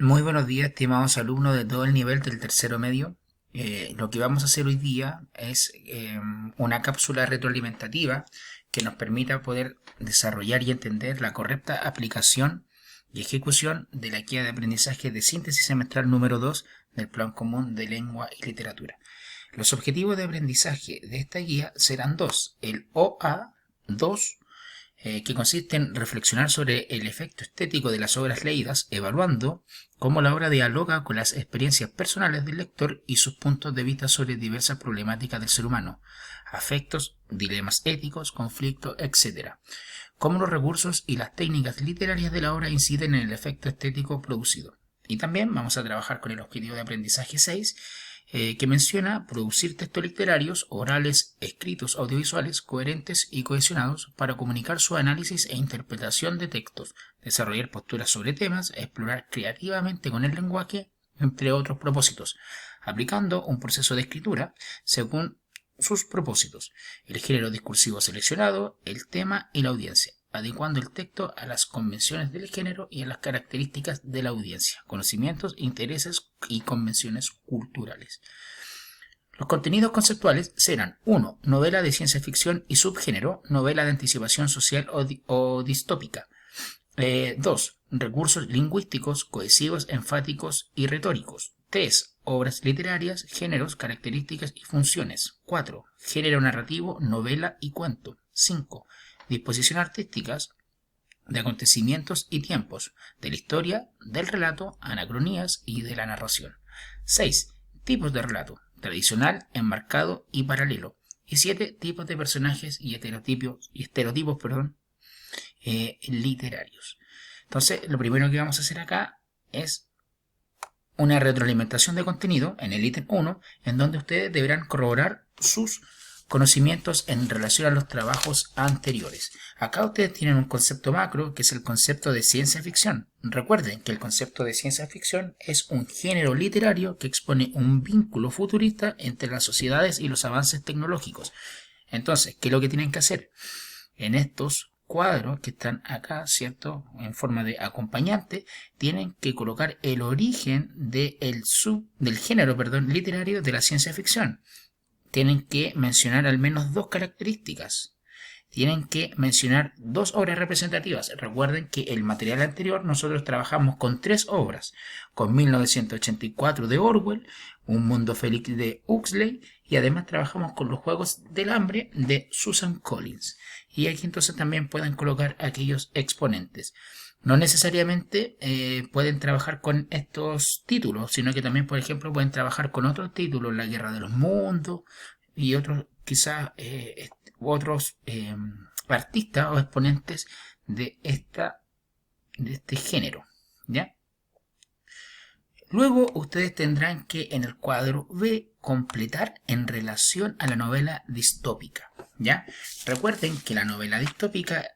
Muy buenos días, estimados alumnos de todo el nivel del tercero medio. Lo que vamos a hacer hoy día es una cápsula retroalimentativa que nos permita poder desarrollar y entender la correcta aplicación y ejecución de la guía de aprendizaje de síntesis semestral número 2 del Plan Común de Lengua y Literatura. Los objetivos de aprendizaje de esta guía serán dos: el OA2, que consiste en reflexionar sobre el efecto estético de las obras leídas, evaluando cómo la obra dialoga con las experiencias personales del lector y sus puntos de vista sobre diversas problemáticas del ser humano, afectos, dilemas éticos, conflictos, etc. Cómo los recursos y las técnicas literarias de la obra inciden en el efecto estético producido. Y también vamos a trabajar con el objetivo de aprendizaje 6, que menciona producir textos literarios, orales, escritos, audiovisuales, coherentes y cohesionados para comunicar su análisis e interpretación de textos, desarrollar posturas sobre temas, explorar creativamente con el lenguaje, entre otros propósitos, aplicando un proceso de escritura según sus propósitos, el género discursivo seleccionado, el tema y la audiencia, adecuando el texto a las convenciones del género y a las características de la audiencia, conocimientos, intereses y convenciones culturales. Los contenidos conceptuales serán: 1. Novela de ciencia ficción y subgénero, novela de anticipación social o distópica. 2. Recursos lingüísticos, cohesivos, enfáticos y retóricos. 3. Obras literarias, géneros, características y funciones. 4. Género narrativo, novela y cuento. 5. Disposición artísticas de acontecimientos y tiempos, de la historia, del relato, anacronías y de la narración. 6. Tipos de relato: tradicional, enmarcado y paralelo. Y 7. Tipos de personajes y estereotipos literarios. Entonces, lo primero que vamos a hacer acá es una retroalimentación de contenido en el ítem 1, en donde ustedes deberán corroborar sus conocimientos en relación a los trabajos anteriores. Acá ustedes tienen un concepto macro, que es el concepto de ciencia ficción. Recuerden que el concepto de ciencia ficción es un género literario que expone un vínculo futurista entre las sociedades y los avances tecnológicos. Entonces, ¿qué es lo que tienen que hacer? En estos cuadros que están acá, ¿cierto?, en forma de acompañante, tienen que colocar el origen del género, literario de la ciencia ficción. Tienen que mencionar al menos dos características. Tienen que mencionar dos obras representativas. Recuerden que el material anterior nosotros trabajamos con tres obras: con 1984 de Orwell, Un mundo feliz de Huxley, y además trabajamos con Los juegos del hambre de Susan Collins. Y aquí entonces también pueden colocar aquellos exponentes. No necesariamente pueden trabajar con estos títulos, sino que también, por ejemplo, pueden trabajar con otros títulos: La guerra de los mundos y otros, quizás otros artistas o exponentes de este género, ¿ya? Luego ustedes tendrán que, en el cuadro B, completar en relación a la novela distópica, ¿ya? Recuerden que la novela distópica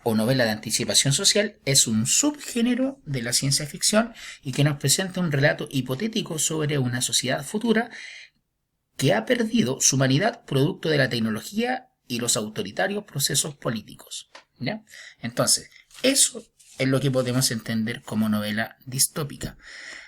o novela de anticipación social es un subgénero de la ciencia ficción y que nos presenta un relato hipotético sobre una sociedad futura que ha perdido su humanidad producto de la tecnología y los autoritarios procesos políticos, ¿ya? Entonces, eso es lo que podemos entender como novela distópica.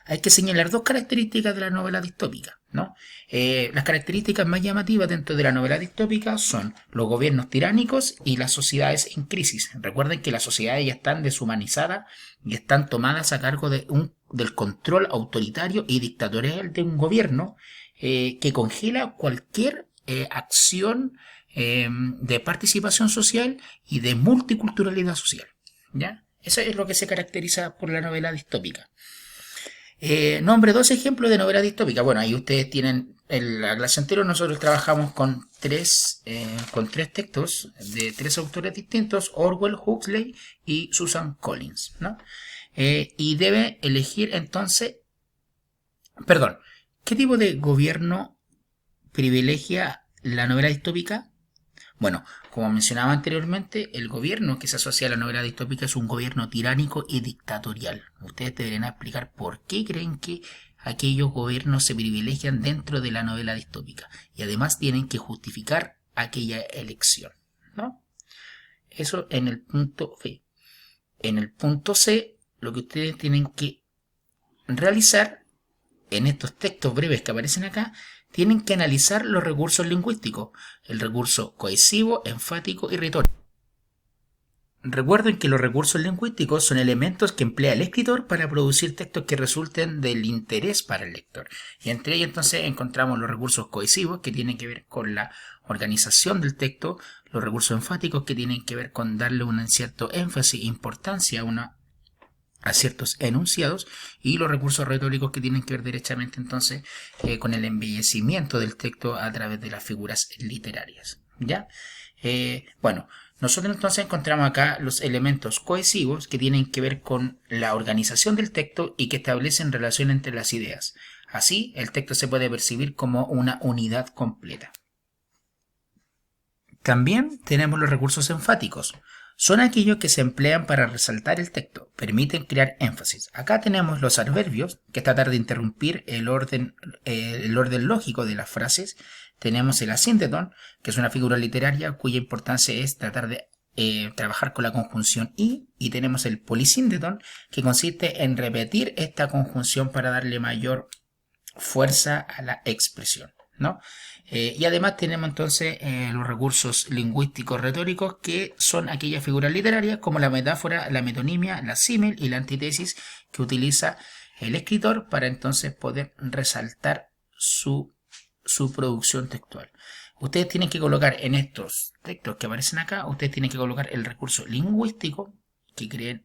Hay que señalar dos características de la novela distópica, ¿no? Las características más llamativas dentro de la novela distópica son los gobiernos tiránicos y las sociedades en crisis. Recuerden que las sociedades ya están deshumanizadas y están tomadas a cargo del control autoritario y dictatorial de un gobierno que congela cualquier acción de participación social y de multiculturalidad social, ¿ya? Eso es lo que se caracteriza por la novela distópica. Nombre dos ejemplos de novela distópica. Bueno, ahí ustedes tienen, en la clase anterior nosotros trabajamos con tres textos de tres autores distintos: Orwell, Huxley y Susan Collins, ¿no? Y debe elegir entonces, perdón, ¿qué tipo de gobierno privilegia la novela distópica? Bueno, como mencionaba anteriormente, el gobierno que se asocia a la novela distópica es un gobierno tiránico y dictatorial. Ustedes deberían explicar por qué creen que aquellos gobiernos se privilegian dentro de la novela distópica. Y además tienen que justificar aquella elección, ¿no? Eso en el punto B. En el punto C, lo que ustedes tienen que realizar, en estos textos breves que aparecen acá, tienen que analizar los recursos lingüísticos, el recurso cohesivo, enfático y retórico. Recuerden que los recursos lingüísticos son elementos que emplea el escritor para producir textos que resulten del interés para el lector. Y entre ellos entonces encontramos los recursos cohesivos, que tienen que ver con la organización del texto, los recursos enfáticos, que tienen que ver con darle un cierto énfasis e importancia a ciertos enunciados, y los recursos retóricos, que tienen que ver derechamente entonces con el embellecimiento del texto a través de las figuras literarias. ¿Ya? Bueno, nosotros entonces encontramos acá los elementos cohesivos, que tienen que ver con la organización del texto y que establecen relación entre las ideas. Así, el texto se puede percibir como una unidad completa. También tenemos los recursos enfáticos. Son aquellos que se emplean para resaltar el texto, permiten crear énfasis. Acá tenemos los adverbios, que tratan de interrumpir el orden lógico de las frases. Tenemos el asíndeton, que es una figura literaria cuya importancia es tratar de trabajar con la conjunción y tenemos el polisíndeton, que consiste en repetir esta conjunción para darle mayor fuerza a la expresión, ¿no? Y además tenemos entonces los recursos lingüísticos retóricos, que son aquellas figuras literarias como la metáfora, la metonimia, la símil y la antítesis, que utiliza el escritor para entonces poder resaltar su producción textual. Ustedes tienen que colocar en estos textos que aparecen acá, ustedes tienen que colocar el recurso lingüístico que creen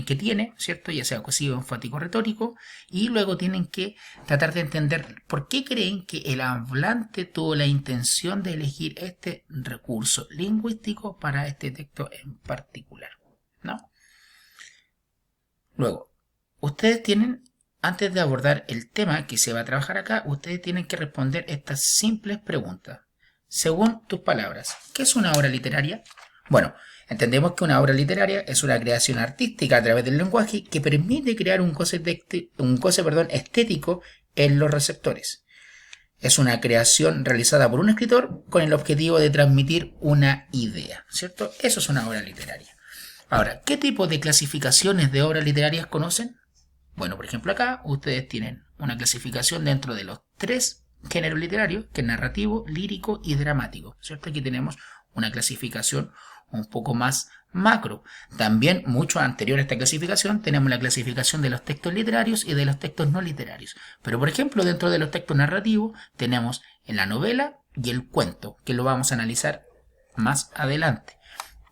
que tiene, ¿cierto? Ya sea cohesivo, enfático, retórico, y luego tienen que tratar de entender por qué creen que el hablante tuvo la intención de elegir este recurso lingüístico para este texto en particular, ¿no? Luego, ustedes tienen, antes de abordar el tema que se va a trabajar acá, ustedes tienen que responder estas simples preguntas. Según tus palabras, ¿qué es una obra literaria? Bueno, entendemos que una obra literaria es una creación artística a través del lenguaje que permite crear un goce estético en los receptores. Es una creación realizada por un escritor con el objetivo de transmitir una idea, ¿cierto? Eso es una obra literaria. Ahora, ¿qué tipo de clasificaciones de obras literarias conocen? Bueno, por ejemplo acá ustedes tienen una clasificación dentro de los 3 géneros literarios, que es narrativo, lírico y dramático, ¿cierto? Aquí tenemos una clasificación un poco más macro. También, mucho anterior a esta clasificación, tenemos la clasificación de los textos literarios y de los textos no literarios. Pero, por ejemplo, dentro de los textos narrativos tenemos la novela y el cuento, que lo vamos a analizar más adelante.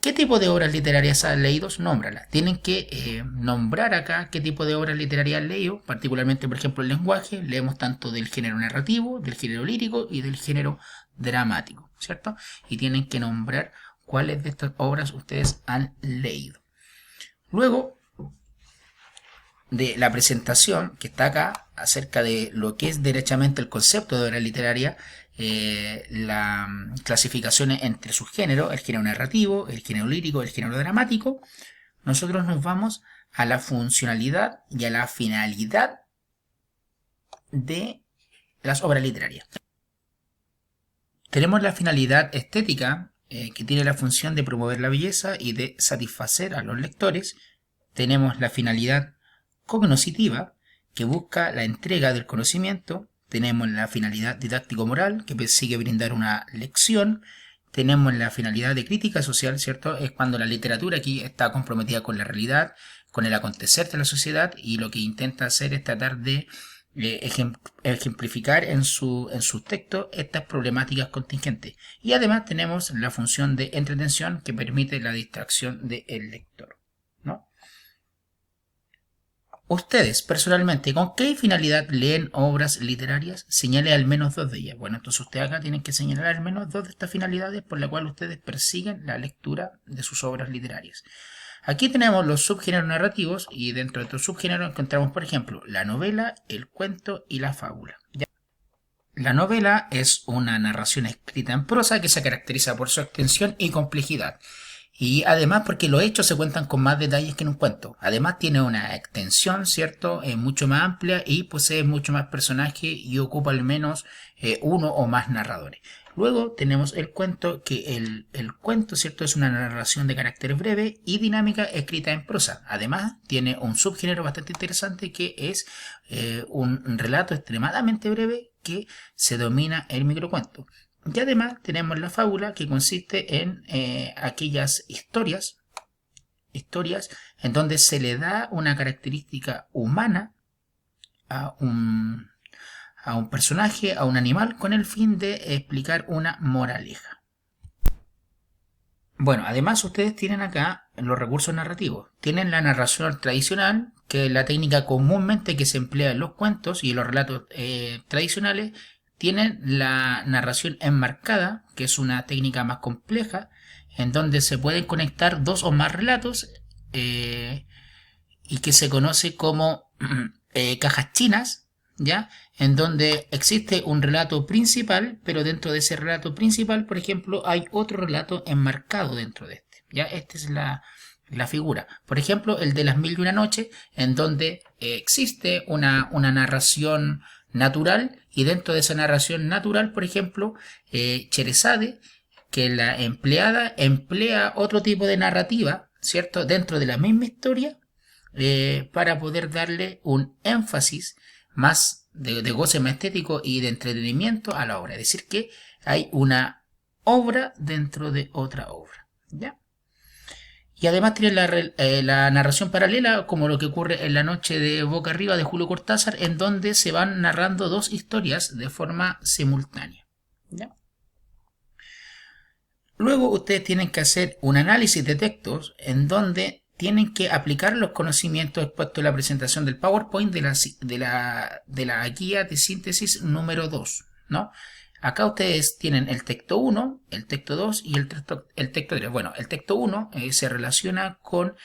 ¿Qué tipo de obras literarias has leído? Nómbralas. Tienen que nombrar acá qué tipo de obras literarias han leído, particularmente, por ejemplo, el lenguaje. Leemos tanto del género narrativo, del género lírico y del género dramático, ¿cierto? Y tienen que nombrar cuáles de estas obras ustedes han leído. Luego de la presentación que está acá acerca de lo que es derechamente el concepto de obra literaria, la clasificación entre sus géneros, el género narrativo, el género lírico, el género dramático, nosotros nos vamos a la funcionalidad y a la finalidad de las obras literarias. Tenemos la finalidad estética, que tiene la función de promover la belleza y de satisfacer a los lectores. Tenemos la finalidad cognoscitiva, que busca la entrega del conocimiento. Tenemos la finalidad didáctico-moral, que persigue brindar una lección. Tenemos la finalidad de crítica social, ¿cierto? Es cuando la literatura aquí está comprometida con la realidad, con el acontecer de la sociedad, y lo que intenta hacer es tratar de ejemplificar en sus textos estas problemáticas contingentes. Y además tenemos la función de entretención, que permite la distracción del lector, ¿no? Ustedes, personalmente, ¿con qué finalidad leen obras literarias? Señale al menos 2 de ellas. Bueno, entonces ustedes acá tienen que señalar al menos 2 de estas finalidades por las cuales ustedes persiguen la lectura de sus obras literarias. Aquí tenemos los subgéneros narrativos, y dentro de estos subgéneros encontramos, por ejemplo, la novela, el cuento y la fábula. La novela es una narración escrita en prosa que se caracteriza por su extensión y complejidad. Y además porque los hechos se cuentan con más detalles que en un cuento. Además tiene una extensión, ¿cierto? Mucho más amplia, y posee mucho más personajes y ocupa al menos uno o más narradores. Luego tenemos el cuento, que el cuento, ¿cierto?, es una narración de carácter breve y dinámica escrita en prosa. Además, tiene un subgénero bastante interesante que es un relato extremadamente breve que se denomina el microcuento. Y además tenemos la fábula, que consiste en aquellas historias en donde se le da una característica humana a un personaje, a un animal, con el fin de explicar una moraleja. Bueno, además ustedes tienen acá los recursos narrativos. Tienen la narración tradicional, que es la técnica comúnmente que se emplea en los cuentos y en los relatos tradicionales. Tienen la narración enmarcada, que es una técnica más compleja, en donde se pueden conectar dos o más relatos y que se conoce como cajas chinas, ¿ya? En donde existe un relato principal, pero dentro de ese relato principal, por ejemplo, hay otro relato enmarcado dentro de este, ¿ya? Esta es la figura. Por ejemplo, el de las mil y una noches, en donde existe una narración natural, y dentro de esa narración natural, por ejemplo, Sherezade, que la empleada emplea otro tipo de narrativa, ¿cierto?, dentro de la misma historia, para poder darle un énfasis más de goce más estético y de entretenimiento a la obra. Es decir, que hay una obra dentro de otra obra, ¿ya? Y además tiene la narración paralela, como lo que ocurre en La noche de Boca Arriba de Julio Cortázar, en donde se van narrando dos historias de forma simultánea, ¿ya? Luego ustedes tienen que hacer un análisis de textos en donde tienen que aplicar los conocimientos expuestos en la presentación del PowerPoint de la guía de síntesis número 2, ¿no? Acá ustedes tienen el texto 1, el texto 2 y el texto 3. Bueno, el texto 1 se relaciona con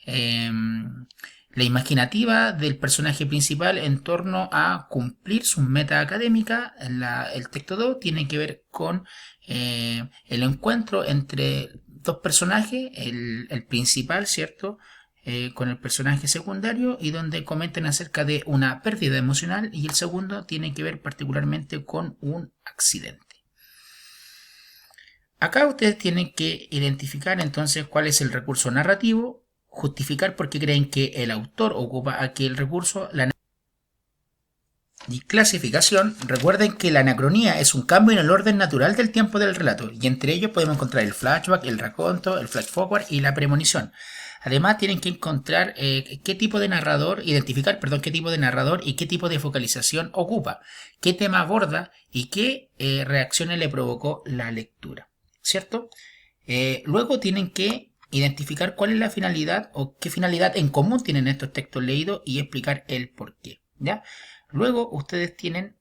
la imaginativa del personaje principal en torno a cumplir sus metas académicas. El texto 2 tiene que ver con el encuentro entre dos personajes, el principal, ¿cierto?, con el personaje secundario, y donde comentan acerca de una pérdida emocional, y el segundo tiene que ver particularmente con un accidente. Acá ustedes tienen que identificar entonces cuál es el recurso narrativo, justificar por qué creen que el autor ocupa aquel recurso, y clasificación. Recuerden que la anacronía es un cambio en el orden natural del tiempo del relato, y entre ellos podemos encontrar el flashback, el raconto, el flash forward y la premonición. Además tienen que encontrar qué tipo de narrador, identificar, perdón, qué tipo de narrador y qué tipo de focalización ocupa, qué tema aborda y qué reacciones le provocó la lectura, ¿cierto? Luego tienen que identificar cuál es la finalidad o qué finalidad en común tienen estos textos leídos y explicar el por qué, ¿ya? Luego ustedes tienen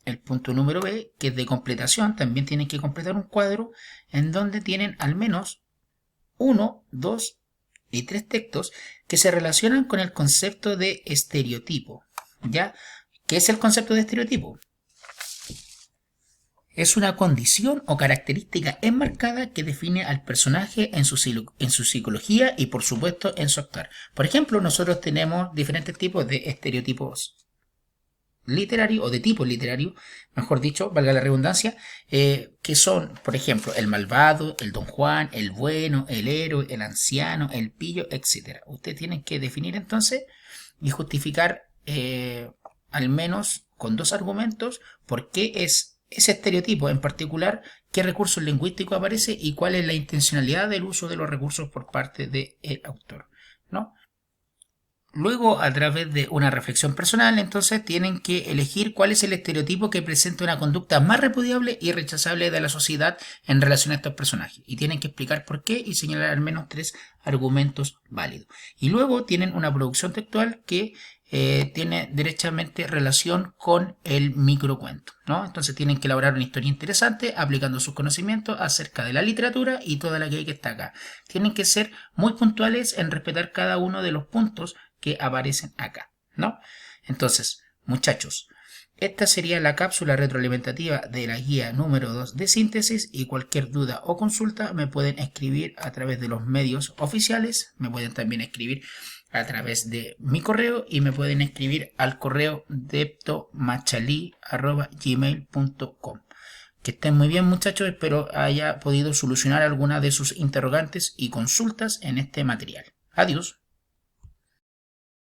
el punto número B, que es de completación. También tienen que completar un cuadro en donde tienen al menos 1, 2 y 3 textos que se relacionan con el concepto de estereotipo, ¿ya? ¿Qué es el concepto de estereotipo? Es una condición o característica enmarcada que define al personaje en su psicología y, por supuesto, en su actuar. Por ejemplo, nosotros tenemos diferentes tipos de estereotipos literarios, o de tipo literario, mejor dicho, valga la redundancia, que son, por ejemplo, el malvado, el don Juan, el bueno, el héroe, el anciano, el pillo, etc. Ustedes tienen que definir entonces y justificar al menos con 2 argumentos por qué es ese estereotipo en particular, qué recursos lingüísticos aparece y cuál es la intencionalidad del uso de los recursos por parte del autor, ¿no? Luego, a través de una reflexión personal, entonces tienen que elegir cuál es el estereotipo que presenta una conducta más repudiable y rechazable de la sociedad en relación a estos personajes. Y tienen que explicar por qué y señalar al menos 3 argumentos válidos. Y luego tienen una producción textual que tiene derechamente relación con el microcuento, ¿no? Entonces tienen que elaborar una historia interesante aplicando sus conocimientos acerca de la literatura y toda la que está acá. Tienen que ser muy puntuales en respetar cada uno de los puntos que aparecen acá, ¿no? Entonces, muchachos, esta sería la cápsula retroalimentativa de la guía número 2 de síntesis, y cualquier duda o consulta me pueden escribir a través de los medios oficiales, me pueden también escribir a través de mi correo y me pueden escribir al correo deptomachali@gmail.com. Que estén muy bien, muchachos. Espero haya podido solucionar algunas de sus interrogantes y consultas en este material. Adiós.